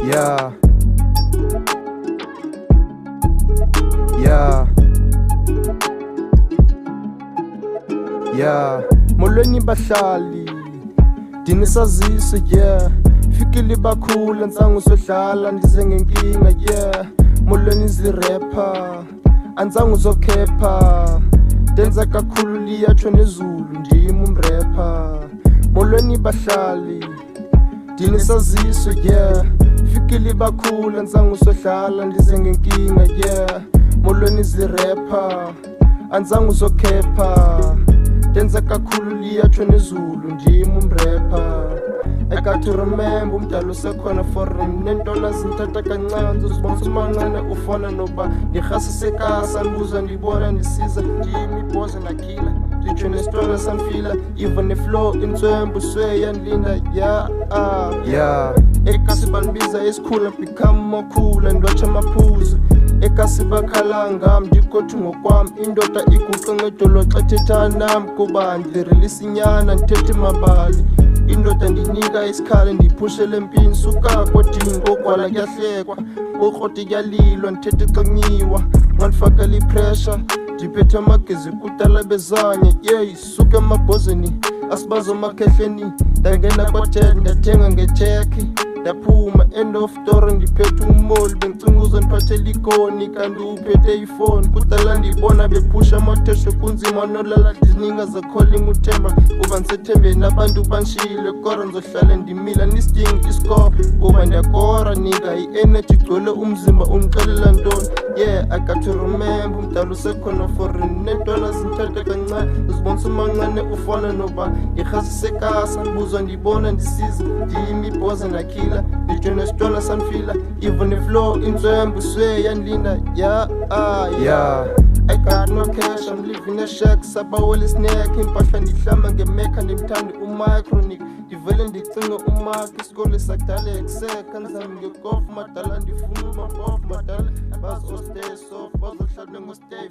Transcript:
Yeah. Yeah. Yeah. Molweni bahlali dinisaziso yeah fikile bakhula nsangu sodlala ndize ngenkinga yeah molweni zirapper anzangu zokhepha denza kakhulu liyatsho nezulu ndimi umrapper molweni bahlali dinisaziso yeah fikile bakhula nsangu sodlala ndize ngenkinga yeah molweni zirapper anzangu zokhepha denza kakhulu liyatsho nezulu ndimi umrapper I got to remember umdala usekhona foreign nentona zinthatha kancane uzibonisa umancane ufana noba ngirhasa sekasa ndibuza ndibona ndisiza ndimi ibhoze nakhila nditsho nesitona sanfila even iflow intswembu sweyandilinda yeah ekasi bandibiza esikhula become more cool and watch amaphuzu ekasi bakhalanga ndikothi ngokwami indoda iguqe ngedolo xa thetha nami kuba ndirelisa inyana ndithethe mabali indoda ndinika isikhala ndiphushele empini suka kodingo kwala kuyahlekwa ukroti kuyalilwa ndithethe xanyiwa ngandifakela ipressure ndiphethe amagezi kudala bezanye yeyi suke emabhozeni asibazo makhehleni ndangena kwated ndathenga ngethekhi ndaphuma end of story ndiphethe umoli bengicinga uzondiphathela ikoni kanti uphethe ifoni kudala ndibona bephusha amathesho kunzima nolala ndizininga zakholing uthemba kuba ndisethembeni abantu banshiyile kora ndizohlala ndimila nisidinga iscore kuba ndiyakora nika i-energy igcwele umzimba ungixelela ntoni yeah I got to remember umdala usekhona foreign nentwana zinthatha kancane uzibonisa umancane ufana noba ngirhasa sekasa ndibuzwa ndibona ndisiza ndimi ibhoze nakhila nditsho nesitwana sanfila even iflow intswembu sweyandilinda yeah I got no cash, I'm living a shack sabawela snack impahla ndihlamba ngemekha ndimthanda umicronic ndivele ndicinga umark isikole sakudala ekuseka nzami ngekofu madala ndifuna umabofu madala bazostay soft bazohlala ngostay